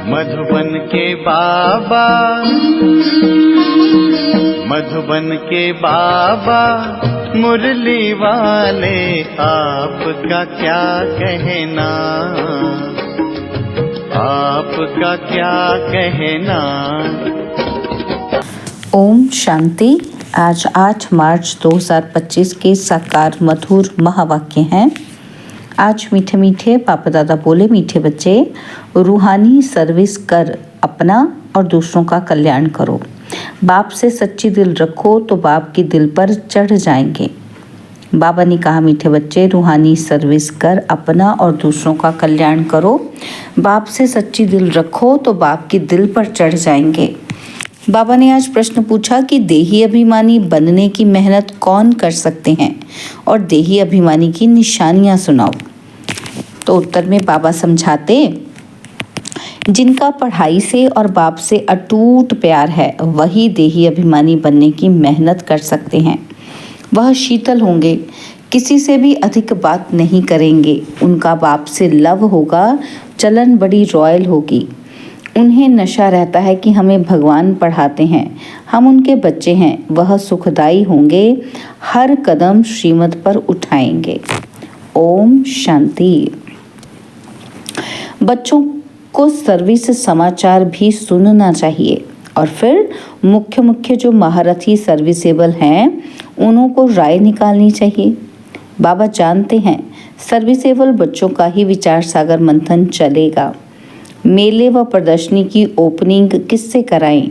मधुबन के बाबा, मधुबन के बाबा मुरली वाले, आपका क्या कहना, आपका क्या कहना। ओम शांति। आज 8 मार्च 2025 के साकार मधुर महावाक्य हैं। आज मीठे मीठे पापा दादा बोले, मीठे बच्चे, रूहानी सर्विस कर अपना और दूसरों का कल्याण करो। बाप से सच्ची दिल रखो तो बाप की दिल पर चढ़ जाएंगे। बाबा ने कहा, मीठे बच्चे, रूहानी सर्विस कर अपना और दूसरों का कल्याण करो। बाप से सच्ची दिल रखो तो बाप की दिल पर चढ़ जाएंगे। बाबा ने आज प्रश्न पूछा कि देही अभिमानी बनने की मेहनत कौन कर सकते हैं और देही अभिमानी की निशानियां सुनाओ। तो उत्तर में बाबा समझाते, जिनका पढ़ाई से और बाप से अटूट प्यार है वही देही अभिमानी बनने की मेहनत कर सकते हैं। वह शीतल होंगे, किसी से भी अधिक बात नहीं करेंगे। उनका बाप से लव होगा, चलन बड़ी रॉयल होगी। उन्हें नशा रहता है कि हमें भगवान पढ़ाते हैं, हम उनके बच्चे हैं। वह सुखदाई होंगे, हर कदम श्रीमत पर उठाएंगे। ओम शांति। बच्चों को सर्विस समाचार भी सुनना चाहिए और फिर मुख्य जो महारथी सर्विसेबल हैं उन्हों को राय निकालनी चाहिए। बाबा जानते हैं सर्विसेबल बच्चों का ही विचार सागर मंथन चलेगा। मेले व प्रदर्शनी की ओपनिंग किससे कराएं,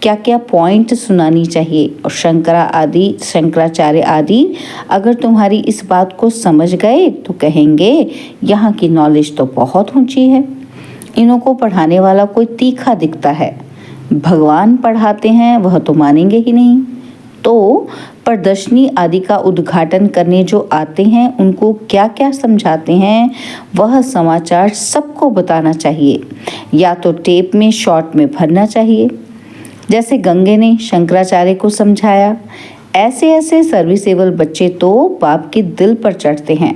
क्या क्या पॉइंट सुनानी चाहिए और शंकराचार्य आदि अगर तुम्हारी इस बात को समझ गए तो कहेंगे यहाँ की नॉलेज तो बहुत ऊंची है। इन्हों को पढ़ाने वाला कोई तीखा दिखता है, भगवान पढ़ाते हैं वह तो मानेंगे ही नहीं। तो प्रदर्शनी आदि का उद्घाटन करने जो आते हैं उनको क्या क्या समझाते हैं वह समाचार सबको बताना चाहिए, या तो टेप में शॉर्ट में भरना चाहिए। जैसे गंगे ने शंकराचार्य को समझाया, ऐसे ऐसे सर्विसेबल बच्चे तो बाप के दिल पर चढ़ते हैं।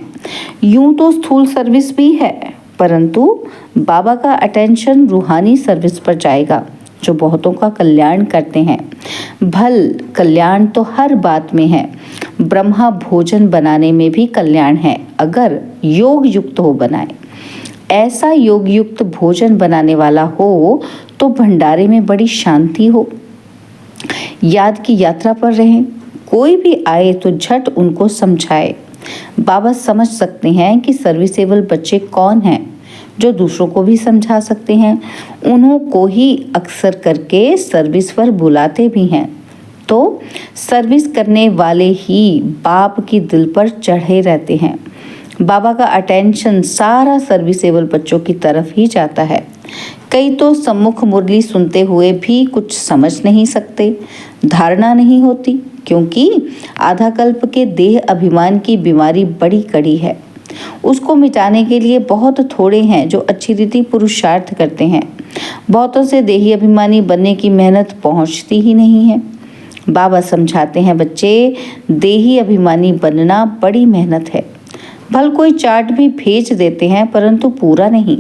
यूं तो स्थूल सर्विस भी है, परंतु बाबा का अटेंशन रूहानी सर्विस पर जाएगा जो बहुतों का कल्याण करते हैं। भल कल्याण तो हर बात में है, ब्रह्मा भोजन बनाने में भी कल्याण है अगर योग युक्त हो बनाए। ऐसा योग युक्त भोजन बनाने वाला हो तो भंडारे में बड़ी शांति हो। याद की यात्रा पर रहें, कोई भी आए तो झट उनको समझाए। बाबा समझ सकते हैं कि सर्विसेबल बच्चे कौन हैं जो दूसरों को भी समझा सकते हैं। उन्हों को ही अक्सर करके सर्विस पर बुलाते भी हैं। तो सर्विस करने वाले ही बाप की दिल पर चढ़े रहते हैं। बाबा का अटेंशन सारा सर्विसेबल बच्चों की तरफ ही जाता है। कई तो सम्मुख मुरली सुनते हुए भी कुछ समझ नहीं सकते, धारणा नहीं होती, क्योंकि आधा कल्प के देह अभिमान की बीमारी बड़ी कड़ी है। उसको मिटाने के लिए बहुत थोड़े हैं जो अच्छी रीति पुरुषार्थ करते हैं। बहुतों से देही अभिमानी बनने की मेहनत पहुंचती ही नहीं है। बाबा समझाते हैं, बच्चे, देही अभिमानी बनना बड़ी मेहनत है। भल कोई चार्ट भी भेज देते हैं परंतु पूरा नहीं,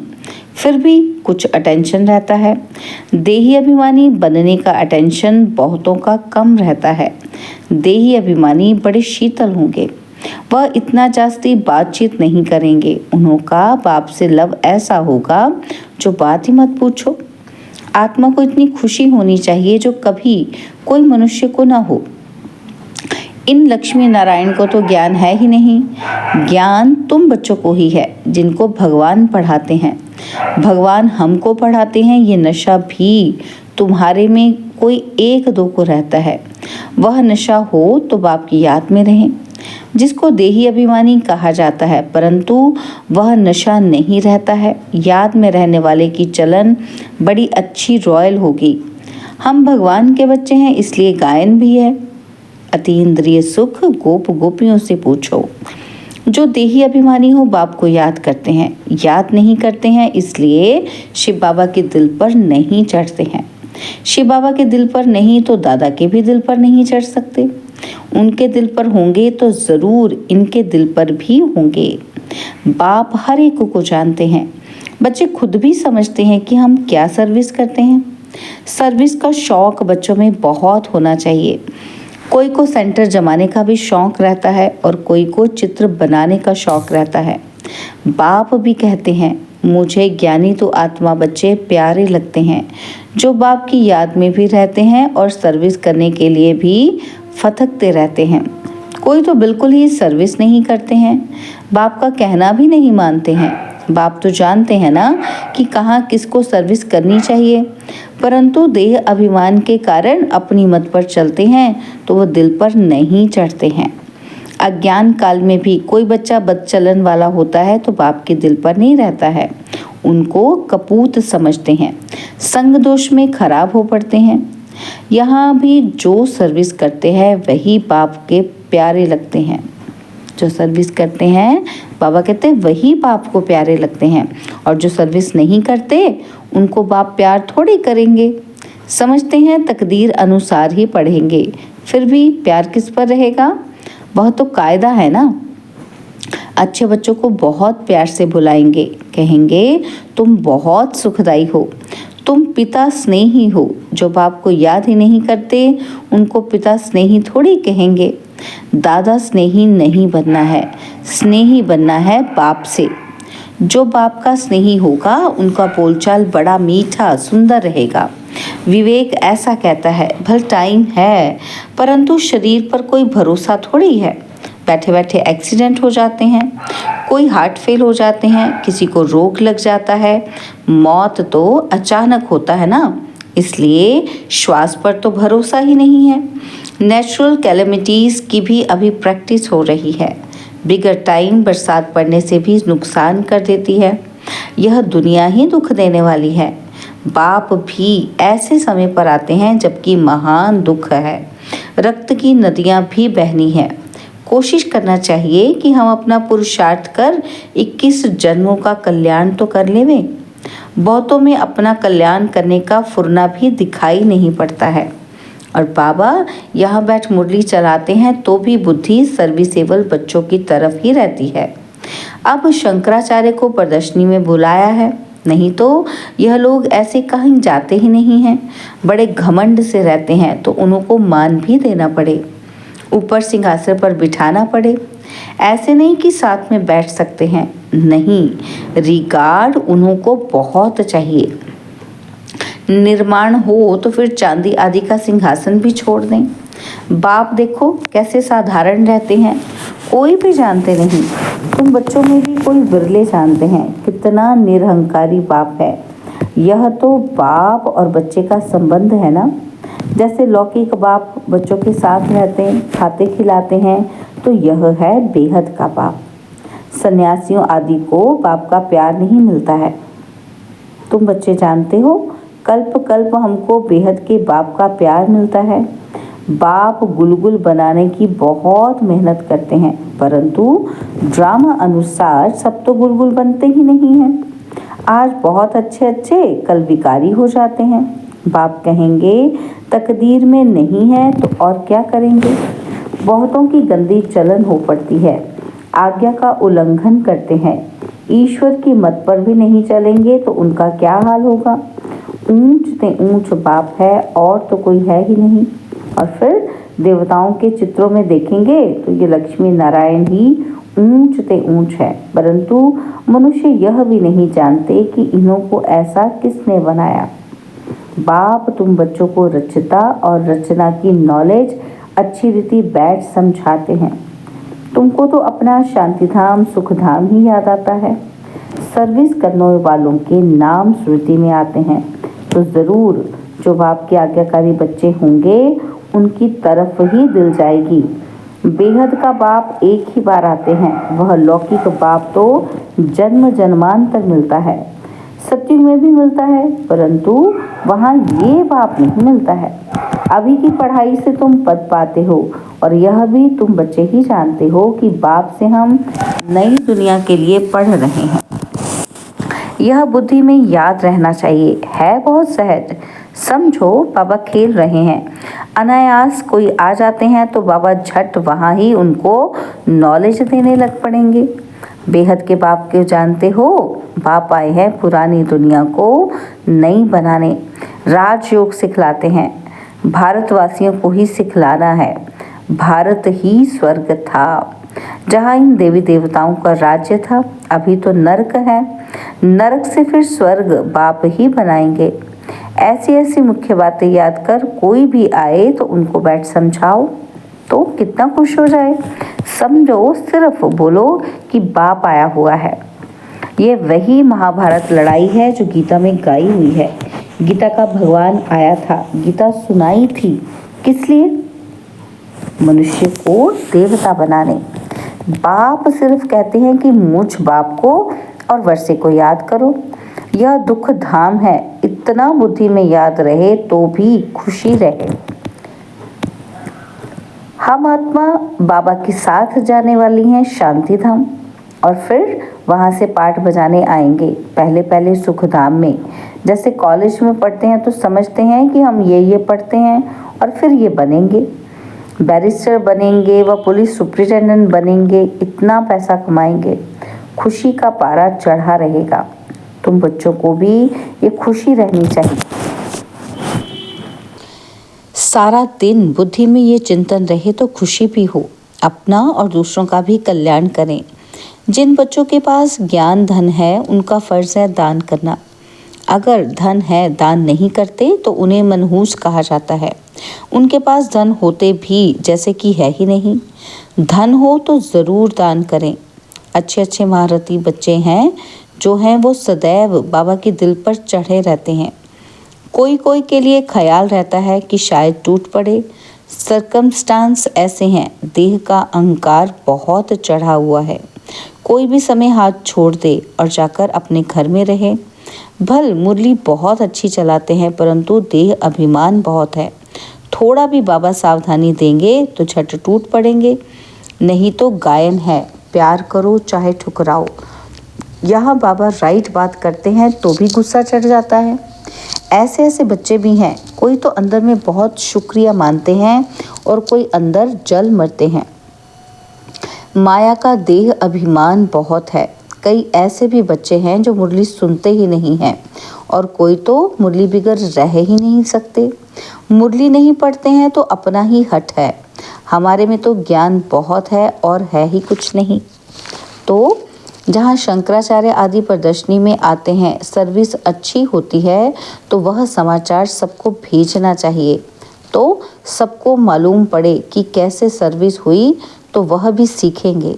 फिर भी कुछ अटेंशन रहता है। देही अभिमानी बनने का अटेंशन बहुतों का कम रहता है। देही अभिमानी बड़े शीतल होंगे, वह इतना जास्ती बातचीत नहीं करेंगे। उन्हों का बाप से लव ऐसा होगा जो बात ही मत पूछो। आत्मा को इतनी खुशी होनी चाहिए जो कभी कोई मनुष्य को ना हो। इन लक्ष्मी नारायण को तो ज्ञान है ही नहीं। ज्ञान तुम बच्चों को ही है जिनको भगवान पढ़ाते हैं। भगवान हमको पढ़ाते हैं। ये नशा भी तुम्हारे में कोई एक दो को रहता है। वह नशा हो तो बाप की याद में रहें, जिसको देही अभिमानी कहा जाता है, परंतु वह नशा नहीं रहता है। याद में रहने वाले की चलन बड़ी अच्छी रॉयल होगी। हम भगवान के बच्चे हैं इसलिए गायन भी है। अतीन्द्रिय सुख गोप गोपियों से पूछो। जो देही अभिमानी हो बाप को याद करते हैं, याद नहीं करते हैं इसलिए शिव बाबा के दिल पर नहीं चढ़ते हैं। शिव बाबा के दिल पर नहीं तो दादा के भी दिल पर नहीं चढ़ सकते। उनके दिल पर होंगे तो जरूर इनके दिल पर भी होंगे। बाप हर एक को जानते हैं। बच्चे खुद भी समझते हैं कि हम क्या सर्विस करते हैं। सर्विस का शौक बच्चों में बहुत होना चाहिए। कोई को सेंटर जमाने का भी शौक रहता है और कोई को चित्र बनाने का शौक रहता है। बाप भी कहते हैं, मुझे ज्ञानी तो आत्मा बच्चे प्यारे लगते हैं, जो बाप की याद में भी रहते हैं और सर्विस करने के लिए भी फथकते रहते हैं। कोई तो बिल्कुल ही सर्विस नहीं करते हैं, बाप का कहना भी नहीं मानते हैं। बाप तो जानते हैं ना कि कहाँ किसको सर्विस करनी चाहिए, परंतु देह अभिमान के कारण अपनी मत पर चलते हैं तो वो दिल पर नहीं चढ़ते हैं। अज्ञान काल में भी कोई बच्चा बदचलन वाला होता है तो बाप के दिल पर नहीं रहता है, उनको कपूत समझते हैं, संग दोष में खराब हो पड़ते हैं। यहाँ भी जो सर्विस करते हैं वही बाप के प्यारे लगते हैं। जो सर्विस करते हैं बाबा कहते हैं वही बाप को प्यारे लगते हैं, और जो सर्विस नहीं करते उनको बाप प्यार थोड़ी करेंगे। समझते हैं तकदीर अनुसार ही पढ़ेंगे, फिर भी प्यार किस पर रहेगा? वह तो कायदा है ना। अच्छे बच्चों को बहुत प्यार से बुलाएंगे, कहेंगे तुम बहुत सुखदाई हो, तुम पिता स्नेही हो। जो बाप को याद ही नहीं करते उनको पिता स्नेही थोड़ी कहेंगे। दादा स्नेही नहीं बनना है, स्नेही बनना है बाप से। जो बाप का स्नेही होगा उनका बोलचाल बड़ा मीठा सुंदर रहेगा। विवेक ऐसा कहता है, भल टाइम है परंतु शरीर पर कोई भरोसा थोड़ी है। बैठे बैठे एक्सीडेंट हो जाते हैं, कोई हार्ट फेल हो जाते हैं, किसी को रोग लग जाता है। मौत तो अचानक होता है ना, इसलिए श्वास पर तो भरोसा ही नहीं है। नेचुरल कैलेमिटीज़ की भी अभी प्रैक्टिस हो रही है। बिगर टाइम बरसात पड़ने से भी नुकसान कर देती है। यह दुनिया ही दुख देने वाली है। बाप भी ऐसे समय पर आते हैं जबकि महान दुख है, रक्त की नदियाँ भी बहनी हैं। कोशिश करना चाहिए कि हम अपना पुरुषार्थ कर 21 जन्मों का कल्याण तो कर लेवें। बहुतों में अपना कल्याण करने का फुरना भी दिखाई नहीं पड़ता है, और बाबा यहाँ बैठ मुरली चलाते हैं तो भी बुद्धि सर्विसेबल बच्चों की तरफ ही रहती है। अब शंकराचार्य को प्रदर्शनी में बुलाया है, नहीं तो यह लोग ऐसे कहीं जाते ही नहीं हैं। बड़े घमंड से रहते हैं तो उनको मान भी देना पड़े, ऊपर सिंहासन पर बिठाना पड़े। ऐसे नहीं कि साथ में बैठ सकते हैं, नहीं, रिगार्ड उन्हों को बहुत चाहिए। निर्माण हो तो फिर चांदी आदि का सिंहासन भी छोड़ दें। बाप देखो कैसे साधारण रहते हैं, कोई भी जानते नहीं। तुम बच्चों में भी कोई बिरले जानते हैं कितना निरहंकारी बाप है। यह तो बाप और बच्चे का संबंध है ना। जैसे लौकिक बाप बच्चों के साथ रहते हैं, खाते खिलाते हैं, तो यह है बेहद का बाप। सन्यासियों आदि को बाप का प्यार नहीं मिलता है। तुम बच्चे जानते हो, कल्प कल्प हमको बेहद के बाप का प्यार मिलता है। बाप गुलगुल बनाने की बहुत मेहनत करते हैं, परंतु ड्रामा अनुसार सब तो गुलगुल बनते ही नहीं हैं। आज बहुत अच्छे अच्छे कल विकारी हो जाते हैं। बाप कहेंगे तकदीर में नहीं है तो और क्या करेंगे। बहुतों की गंदी चलन हो पड़ती है, आज्ञा का उल्लंघन करते हैं। ईश्वर की मत पर भी नहीं चलेंगे तो उनका क्या हाल होगा। ऊंच ते ऊंच बाप है और तो कोई है ही नहीं। और फिर देवताओं के चित्रों में देखेंगे तो ये लक्ष्मी नारायण ही ऊंच ते ऊंच है, परंतु मनुष्य यह भी नहीं जानते कि इन्हों को ऐसा किसने बनाया। बाप तुम बच्चों को रचता और रचना की नॉलेज अच्छी रीति बैठ समझाते हैं। तुमको तो अपना शांतिधाम सुखधाम ही याद आता है। सर्विस करने वालों के नाम स्मृति में आते हैं, तो ज़रूर जो बाप के आज्ञाकारी बच्चे होंगे उनकी तरफ ही दिल जाएगी। बेहद का बाप एक ही बार आते हैं, वह लौकिक बाप तो जन्म जन्मांतर मिलता है। सत्युग में भी मिलता है, परंतु वहाँ ये बाप नहीं मिलता है। अभी की पढ़ाई से तुम पद पाते हो, और यह भी तुम बच्चे ही जानते हो कि बाप से हम नई दुनिया के लिए पढ़ रहे हैं। यह बुद्धि में याद रहना चाहिए, है बहुत सहज। समझो बाबा खेल रहे हैं, अनायास कोई आ जाते हैं तो बाबा झट वहाँ ही उनको नॉलेज देने लग पड़ेंगे। बेहद के बाप को जानते हो? बाप आए हैं पुरानी दुनिया को नई बनाने, राजयोग सिखलाते हैं। भारतवासियों को ही सिखलाना है। भारत ही स्वर्ग था, जहाँ इन देवी देवताओं का राज्य था। अभी तो नरक है, नरक से फिर स्वर्ग बाप ही बनाएंगे। ऐसी ऐसी मुख्य बातें याद कर कोई भी आए तो उनको बैठ समझाओ तो कितना खुश हो जाए। समझो, सिर्फ बोलो कि बाप आया हुआ है। ये वही महाभारत लड़ाई है जो गीता में गाई हुई है। गीता का भगवान आया था, गीता सुनाई थी। किस लिए? मनुष्य को देवता बनाने। बाप सिर्फ कहते हैं कि मुझ बाप को और वर्षे को याद करो। यह दुख धाम है, इतना बुद्धि में याद रहे तो भी खुशी रहे। हम आत्मा बाबा के साथ जाने वाली हैं शांति धाम, और फिर वहाँ से पाठ बजाने आएंगे। पहले पहले सुख धाम में, जैसे कॉलेज में पढ़ते हैं तो समझते हैं कि हम ये पढ़ते हैं और फिर ये बनेंगे, बैरिस्टर बनेंगे व पुलिस सुपरिटेंडेंट बनेंगे, इतना पैसा कमाएंगे, खुशी का पारा चढ़ा रहेगा। तुम बच्चों को भी ये खुशी रहनी चाहिए। सारा दिन बुद्धि में ये चिंतन रहे तो खुशी भी हो, अपना और दूसरों का भी कल्याण करें। जिन बच्चों के पास ज्ञान धन है उनका फर्ज है दान करना। अगर धन है दान नहीं करते तो उन्हें मनहूस कहा जाता है। उनके पास धन होते भी जैसे कि है ही नहीं। धन हो तो ज़रूर दान करें। अच्छे अच्छे महारथी बच्चे हैं जो हैं वो सदैव बाबा के दिल पर चढ़े रहते हैं। कोई कोई के लिए ख्याल रहता है कि शायद टूट पड़े। सर्कमस्टांस ऐसे हैं, देह का अहंकार बहुत चढ़ा हुआ है। कोई भी समय हाथ छोड़ दे और जाकर अपने घर में रहे। भल मुरली बहुत अच्छी चलाते हैं परंतु देह अभिमान बहुत है। थोड़ा भी बाबा सावधानी देंगे तो झट टूट पड़ेंगे। नहीं तो गायन है, प्यार करो चाहे ठुकराओ। यहाँ बाबा राइट बात करते हैं तो भी गुस्सा चढ़ जाता है। ऐसे ऐसे बच्चे भी हैं। कोई तो अंदर में बहुत शुक्रिया मानते हैं और कोई अंदर जल मरते हैं। माया का देह अभिमान बहुत है। कई ऐसे भी बच्चे हैं जो मुरली सुनते ही नहीं हैं और कोई तो मुरली बिगर रह ही नहीं सकते। मुरली नहीं पढ़ते हैं तो अपना ही हट है। हमारे में तो ज्ञान बहुत है और है ही कुछ नहीं। तो जहाँ शंकराचार्य आदि प्रदर्शनी में आते हैं, सर्विस अच्छी होती है तो वह समाचार सबको भेजना चाहिए, तो सबको मालूम पड़े कि कैसे सर्विस हुई, तो वह भी सीखेंगे।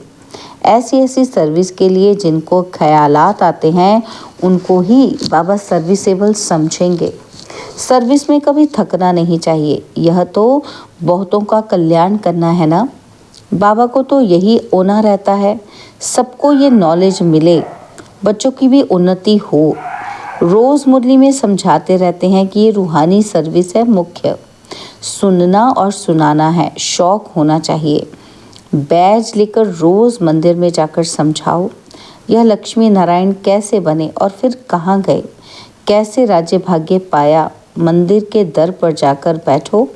ऐसी ऐसी सर्विस के लिए जिनको ख्यालात आते हैं उनको ही बाबा सर्विसेबल समझेंगे। सर्विस में कभी थकना नहीं चाहिए। यह तो बहुतों का कल्याण करना है ना। बाबा को तो यही ओना रहता है, सबको ये नॉलेज मिले, बच्चों की भी उन्नति हो। रोज़ मुरली में समझाते रहते हैं कि ये रूहानी सर्विस है, मुख्य सुनना और सुनाना है, शौक होना चाहिए। बैज लेकर रोज़ मंदिर में जाकर समझाओ यह लक्ष्मी नारायण कैसे बने और फिर कहाँ गए, कैसे राज्य भाग्य पाया। मंदिर के दर पर जाकर बैठो,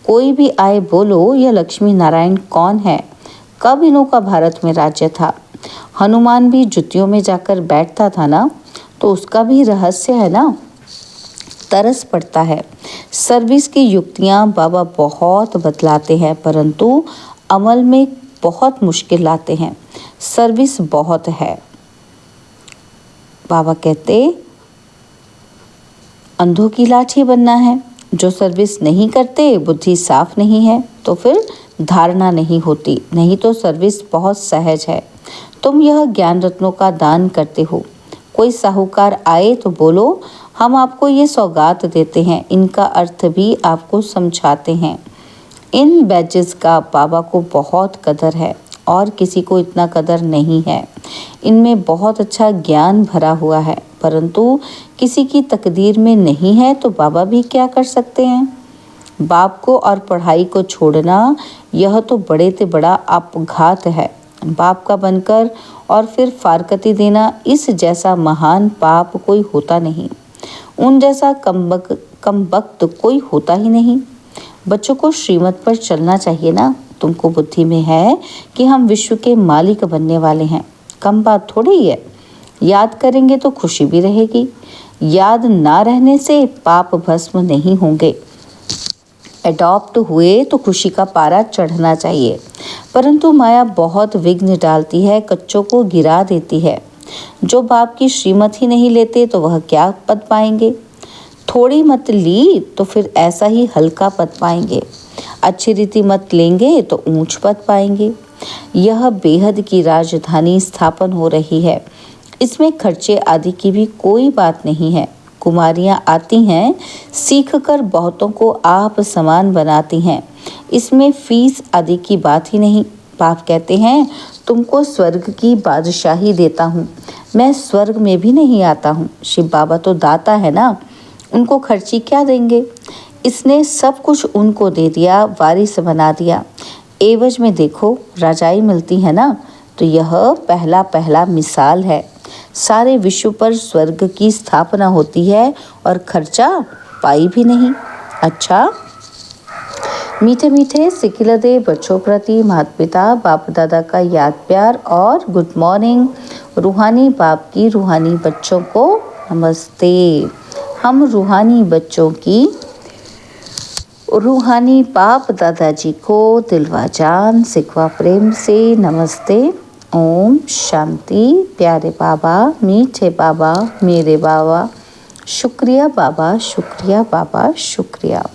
कोई भी आए बोलो यह लक्ष्मी नारायण कौन है, कब इन्हों का भारत में राज्य था। हनुमान भी जुतियों में जाकर बैठता था ना, तो उसका भी रहस्य है ना। तरस पड़ता है। सर्विस की युक्तियाँ बाबा बहुत बतलाते हैं परंतु अमल में बहुत मुश्किल लाते हैं। सर्विस बहुत है। बाबा कहते अंधों की लाठी बनना है। जो सर्विस नहीं करते, बुद्धि साफ नहीं है तो फिर धारणा नहीं होती। नहीं तो सर्विस बहुत सहज है। तुम यह ज्ञान रत्नों का दान करते हो। कोई साहूकार आए तो बोलो हम आपको ये सौगात देते हैं, इनका अर्थ भी आपको समझाते हैं। इन बैजेस का बाबा को बहुत कदर है और किसी को इतना कदर नहीं है। इनमें बहुत अच्छा ज्ञान भरा हुआ है परंतु किसी की तकदीर में नहीं है तो बाबा भी क्या कर सकते हैं। बाप को और पढ़ाई को छोड़ना यह तो बड़े से बड़ा अपघात है। बाप का बनकर और फिर फारकती देना, इस जैसा महान पाप कोई होता नहीं। उन जैसा कमबख्त कोई होता ही नहीं। बच्चों को श्रीमत पर चलना चाहिए ना। तुमको बुद्धि में है कि हम विश्व के मालिक बनने वाले हैं। कम बात थोड़ी ही है। याद करेंगे तो खुशी भी रहेगी। याद ना रहने से पाप भस्म नहीं होंगे। एडॉप्ट हुए तो खुशी का पारा चढ़ना चाहिए, परंतु माया बहुत विघ्न डालती है, कच्चों को गिरा देती है। जो बाप की श्रीमत ही नहीं लेते तो वह क्या पद पाएंगे। थोड़ी मत ली तो फिर ऐसा ही हल्का पद पाएंगे। अच्छी रीति मत लेंगे तो ऊंच पद पाएंगे। यह बेहद की राजधानी स्थापन हो रही है। इसमें खर्चे आदि की भी कोई बात नहीं है। कुमारियां आती हैं, सीखकर बहुतों को आप समान बनाती हैं। इसमें फीस आदि की बात ही नहीं। बाप कहते हैं, तुमको स्वर्ग की बादशाही देता हूँ। मैं स्वर्ग में भी नहीं आता हूँ। शिव बाबा तो दाता है ना, उनको खर्ची क्या देंगे। इसने सब कुछ उनको दे दिया, वारिस बना दिया। एवज में देखो राजाई मिलती है ना, तो यह पहला पहला मिसाल है। सारे विश्व पर स्वर्ग की स्थापना होती है और खर्चा पाई भी नहीं। अच्छा, मीठे मीठे सिकिलदे बच्चों प्रति माता पिता बाप दादा का याद प्यार और गुड मॉर्निंग। रूहानी बाप की रूहानी बच्चों को नमस्ते। हम रूहानी बच्चों की रूहानी बाप दादाजी को दिलवा जान सिखवा प्रेम से नमस्ते। ओम शांति। प्यारे बाबा, मीठे बाबा, मेरे बाबा, शुक्रिया बाबा, शुक्रिया बाबा, शुक्रिया।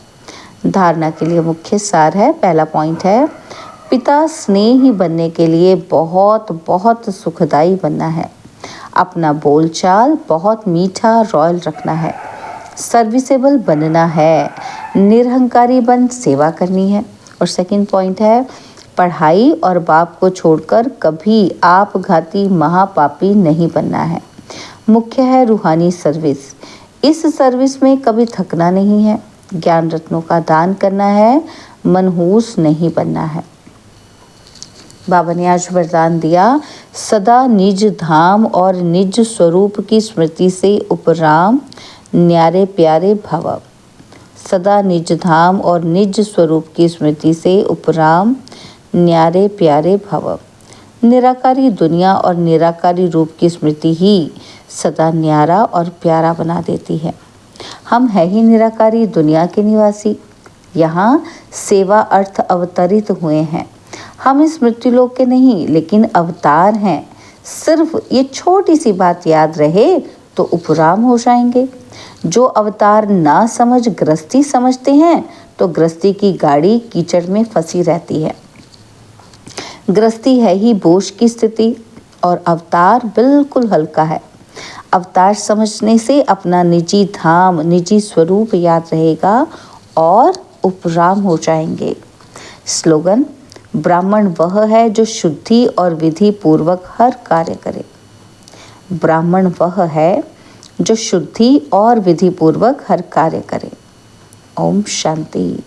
धारणा के लिए मुख्य सार है। पहला पॉइंट है, पिता स्नेही बनने के लिए बहुत बहुत सुखदाई बनना है। अपना बोलचाल बहुत मीठा रॉयल रखना है। सर्विसेबल बनना है। निरहंकारी बन सेवा करनी है। और सेकंड पॉइंट है, पढ़ाई और बाप को छोड़कर कभी आपघाती महापापी नहीं बनना है। मुख्य है रूहानी सर्विस। इस सर्विस में कभी थकना नहीं है। ज्ञान रत्नों का दान करना है, मनहूस नहीं बनना है। बाबा ने आज वरदान दिया, सदा निज धाम और निज स्वरूप की स्मृति से उपराम न्यारे प्यारे भव। सदा निज धाम और निज स्वरूप की स्मृति से उपराम न्यारे प्यारे भव। निराकारी दुनिया और निराकारी रूप की स्मृति ही सदा न्यारा और प्यारा बना देती है। हम है ही निराकारी दुनिया के निवासी। यहाँ सेवा अर्थ अवतरित हुए हैं। हम इस मृत्युलोक के नहीं, लेकिन अवतार हैं। सिर्फ ये छोटी सी बात याद रहे तो उपराम हो जाएंगे। जो अवतार ना समझ गृहस्थी समझते हैं तो गृहस्थी की गाड़ी कीचड़ में फंसी रहती है। गृहस्थी है ही बोझ की स्थिति और अवतार बिल्कुल हल्का है। अवतार समझने से अपना निजी धाम, निजी स्वरूप याद रहेगा और उपराम हो जाएंगे। स्लोगन, ब्राह्मण वह है जो शुद्धि और विधि पूर्वक हर कार्य करे। ब्राह्मण वह है जो शुद्धि और विधि पूर्वक हर कार्य करे। ओम शांति।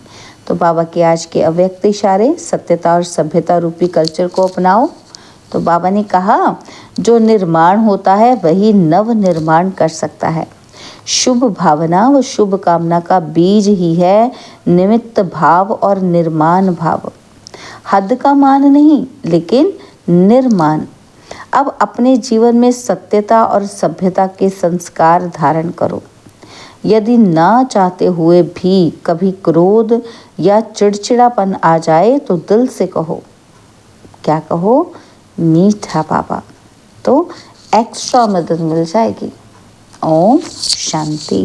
तो बाबा के आज के अव्यक्त इशारे, सत्यता और सभ्यता रूपी कल्चर को अपनाओ। तो बाबा ने कहा, जो निर्माण होता है वही नव निर्माण कर सकता है। शुभ भावना व शुभ कामना का बीज ही है निमित्त भाव और निर्माण भाव। हद का मान नहीं, लेकिन निर्माण। अब अपने जीवन में सत्यता और सभ्यता के संस्कार धारण करो। यदि ना चाहते हुए भी कभी क्रोध या चिड़चिड़ापन आ जाए तो दिल से कहो, क्या कहो, मीठा बाबा, तो एक्स्ट्रा मदद मिल जाएगी। ओम शांति।